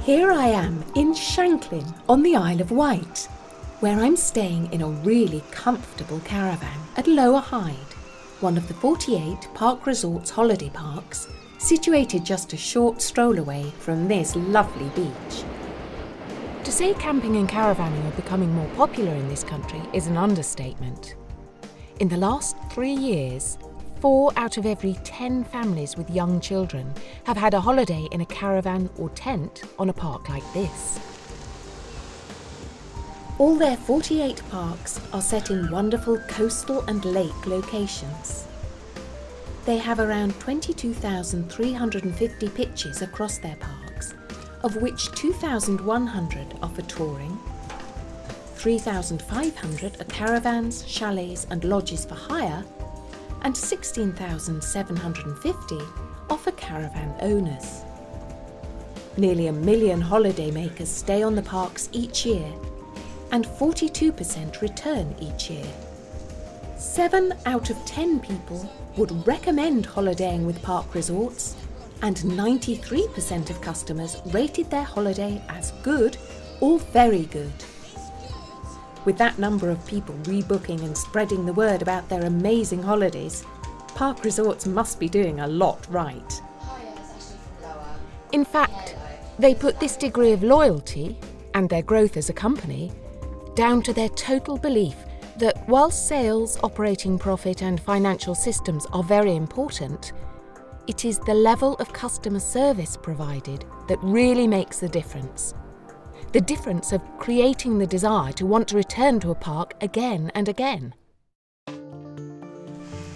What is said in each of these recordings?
Here I am in Shanklin on the Isle of Wight, where I'm staying in a really comfortable caravan at Lower Hyde, one of the 48 Park Resorts holiday parks, situated just a short stroll away from this lovely beach. To say camping and caravanning are becoming more popular in this country is an understatement. In the last 3 years, 4 out of every 10 families with young children have had a holiday in a caravan or tent on a park like this. All their 48 parks are set in wonderful coastal and lake locations. They have around 22,350 pitches across their parks, of which 2,100 are for touring, 3,500 are caravans, chalets and lodges for hire, and 16,750 are for caravan owners. Nearly 1 million holidaymakers stay on the parks each year, and 42% return each year. 7 out of 10 people would recommend holidaying with Park Resorts, and 93% of customers rated their holiday as good or very good. With that number of people rebooking and spreading the word about their amazing holidays, Park Resorts must be doing a lot right. In fact, they put this degree of loyalty, and their growth as a company, down to their total belief that whilst sales, operating profit and financial systems are very important, it is the level of customer service provided that really makes the difference. The difference of creating the desire to want to return to a park again and again.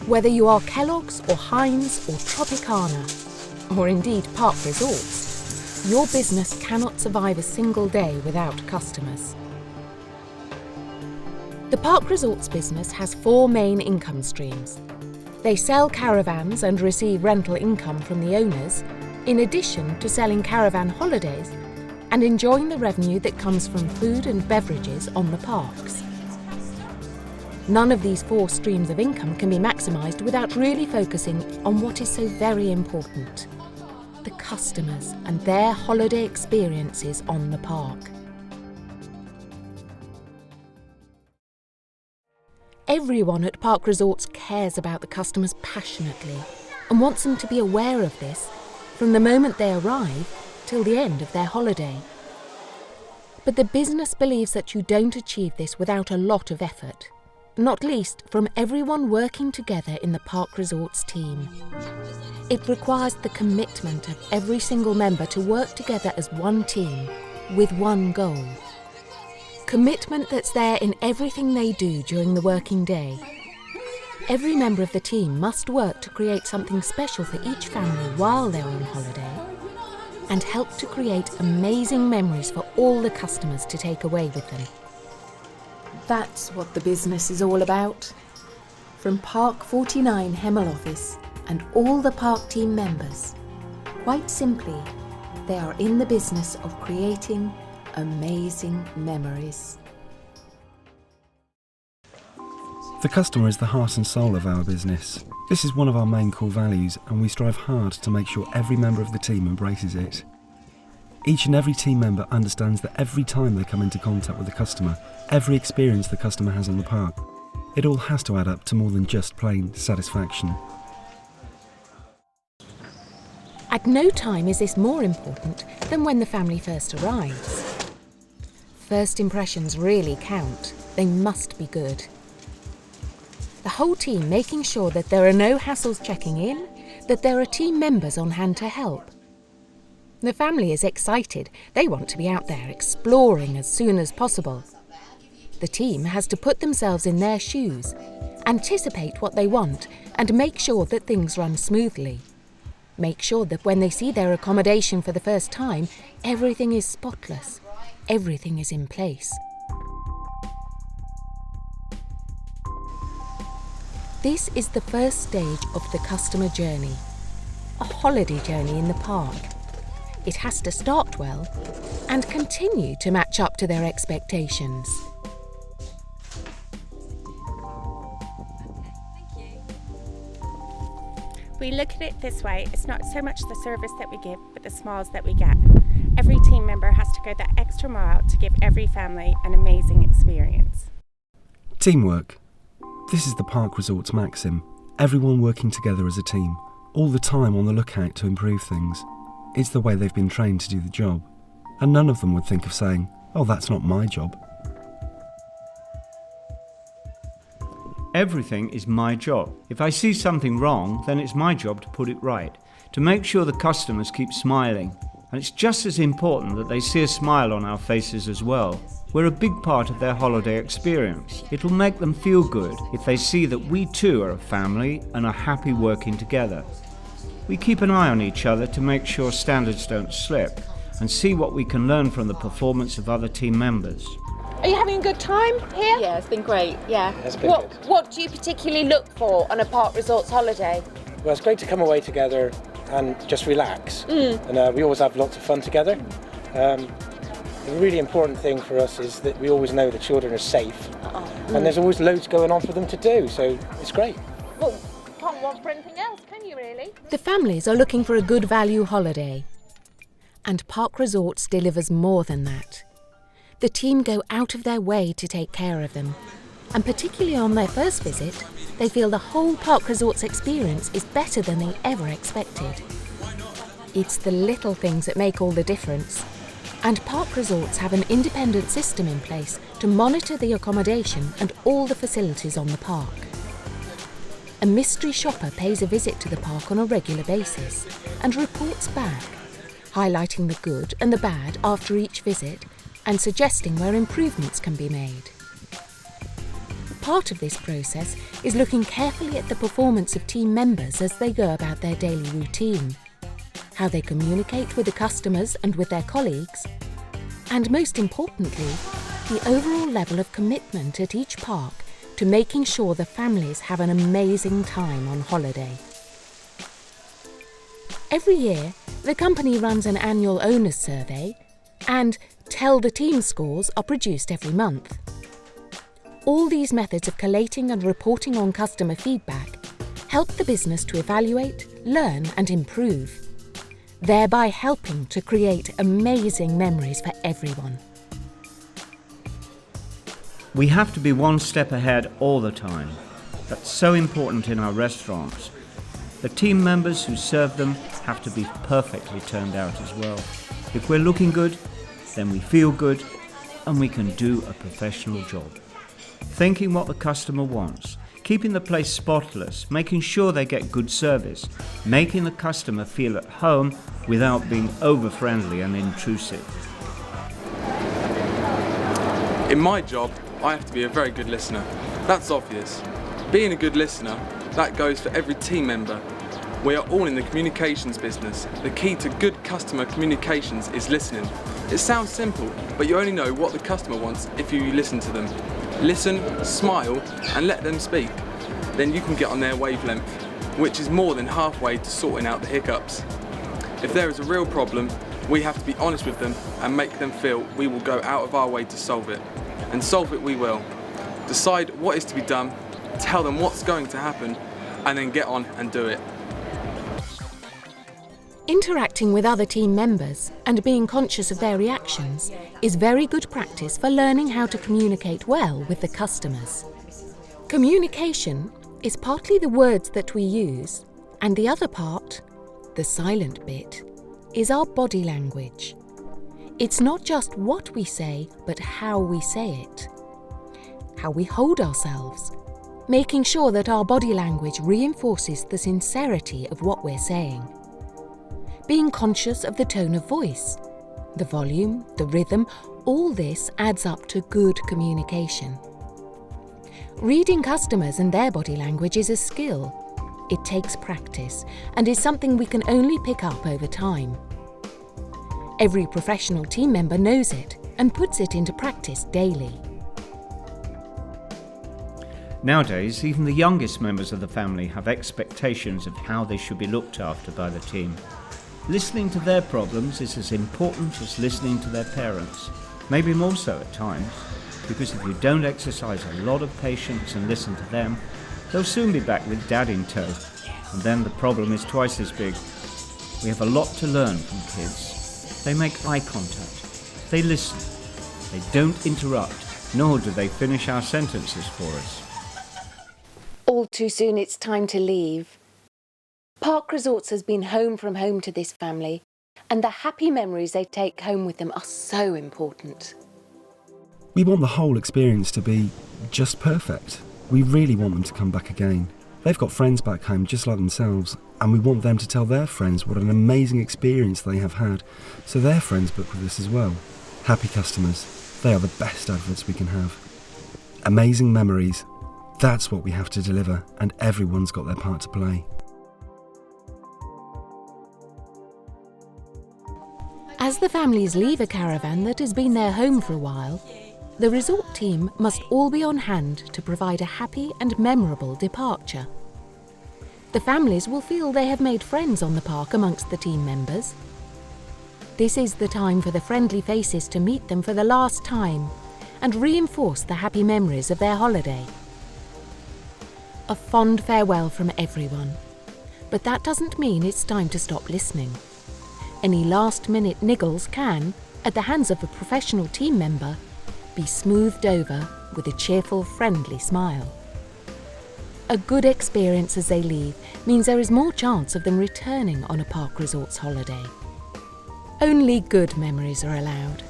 Whether you are Kellogg's or Heinz or Tropicana, or indeed Park Resorts, your business cannot survive a single day without customers. The Park Resorts business has 4 main income streams. They sell caravans and receive rental income from the owners, in addition to selling caravan holidays and enjoying the revenue that comes from food and beverages on the parks. None of these 4 streams of income can be maximised without really focusing on what is so very important: the customers and their holiday experiences on the park. Everyone at Park Resorts cares about the customers passionately and wants them to be aware of this from the moment they arrive till the end of their holiday. But the business believes that you don't achieve this without a lot of effort, not least from everyone working together in the Park Resorts team. It requires the commitment of every single member to work together as one team with one goal. Commitment that's there in everything they do during the working day. Every member of the team must work to create something special for each family while they're on holiday, and help to create amazing memories for all the customers to take away with them. That's what the business is all about. From Park 49 Hemel Office and all the park team members, quite simply, they are in the business of creating amazing memories. The customer is the heart and soul of our business. This is one of our main core values, and we strive hard to make sure every member of the team embraces it. Each and every team member understands that every time they come into contact with the customer, every experience the customer has on the park, it all has to add up to more than just plain satisfaction. At no time is this more important than when the family first arrives. First impressions really count. They must be good. The whole team making sure that there are no hassles checking in, that there are team members on hand to help. The family is excited. They want to be out there exploring as soon as possible. The team has to put themselves in their shoes, anticipate what they want, and make sure that things run smoothly. Make sure that when they see their accommodation for the first time, everything is spotless. Everything is in place. This is the first stage of the customer journey, a holiday journey in the park. It has to start well and continue to match up to their expectations. We look at it this way: it's not so much the service that we give, but the smiles that we get. Every team member has to go that extra mile to give every family an amazing experience. Teamwork. This is the Park Resort's maxim. Everyone working together as a team, all the time on the lookout to improve things. It's the way they've been trained to do the job. And none of them would think of saying, "Oh, that's not my job." Everything is my job. If I see something wrong, then it's my job to put it right, to make sure the customers keep smiling. And it's just as important that they see a smile on our faces as well. We're a big part of their holiday experience. It'll make them feel good if they see that we too are a family and are happy working together. We keep an eye on each other to make sure standards don't slip and see what we can learn from the performance of other team members. Are you having a good time here? Yeah, it's been great, yeah. It's been good. What do you particularly look for on a Park Resorts holiday? Well, it's great to come away together and just relax. And we always have lots of fun together. The really important thing for us is that we always know the children are safe. And there's always loads going on for them to do, so it's great. Well, can't want for anything else, can you really? The families are looking for a good value holiday. And Park Resorts delivers more than that. The team go out of their way to take care of them. And particularly on their first visit, they feel the whole Park Resorts experience is better than they ever expected. It's the little things that make all the difference. And Park Resorts have an independent system in place to monitor the accommodation and all the facilities on the park. A mystery shopper pays a visit to the park on a regular basis and reports back, highlighting the good and the bad after each visit and suggesting where improvements can be made. Part of this process is looking carefully at the performance of team members as they go about their daily routine, how they communicate with the customers and with their colleagues, and most importantly, the overall level of commitment at each park to making sure the families have an amazing time on holiday. Every year, the company runs an annual owners survey, and Tell the Team scores are produced every month. All these methods of collating and reporting on customer feedback help the business to evaluate, learn and improve, thereby helping to create amazing memories for everyone. We have to be one step ahead all the time. That's so important in our restaurants. The team members who serve them have to be perfectly turned out as well. If we're looking good, then we feel good and we can do a professional job. Thinking what the customer wants, keeping the place spotless, making sure they get good service, making the customer feel at home without being over-friendly and intrusive. In my job, I have to be a very good listener. That's obvious. Being a good listener, that goes for every team member. We are all in the communications business. The key to good customer communications is listening. It sounds simple, but you only know what the customer wants if you listen to them. Listen, smile, and let them speak. Then you can get on their wavelength, which is more than halfway to sorting out the hiccups. If there is a real problem, we have to be honest with them and make them feel we will go out of our way to solve it. And solve it we will. Decide what is to be done, tell them what's going to happen, and then get on and do it. Interacting with other team members and being conscious of their reactions is very good practice for learning how to communicate well with the customers. Communication is partly the words that we use, and the other part, the silent bit, is our body language. It's not just what we say, but how we say it. How we hold ourselves, making sure that our body language reinforces the sincerity of what we're saying. Being conscious of the tone of voice, the volume, the rhythm, all this adds up to good communication. Reading customers and their body language is a skill. It takes practice and is something we can only pick up over time. Every professional team member knows it and puts it into practice daily. Nowadays, even the youngest members of the family have expectations of how they should be looked after by the team. Listening to their problems is as important as listening to their parents, maybe more so at times, because if you don't exercise a lot of patience and listen to them, they'll soon be back with dad in tow, and then the problem is twice as big. We have a lot to learn from kids. They make eye contact. They listen. They don't interrupt, nor do they finish our sentences for us. All too soon it's time to leave. Park Resorts has been home from home to this family, and the happy memories they take home with them are so important. We want the whole experience to be just perfect. We really want them to come back again. They've got friends back home just like themselves, and we want them to tell their friends what an amazing experience they have had, so their friends book with us as well. Happy customers, they are the best adverts we can have. Amazing memories, that's what we have to deliver, and everyone's got their part to play. As the families leave a caravan that has been their home for a while, the resort team must all be on hand to provide a happy and memorable departure. The families will feel they have made friends on the park amongst the team members. This is the time for the friendly faces to meet them for the last time and reinforce the happy memories of their holiday. A fond farewell from everyone, but that doesn't mean it's time to stop listening. Any last-minute niggles can, at the hands of a professional team member, be smoothed over with a cheerful, friendly smile. A good experience as they leave means there is more chance of them returning on a Park Resorts holiday. Only good memories are allowed.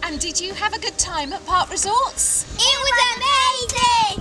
And did you have a good time at Park Resorts? It was amazing!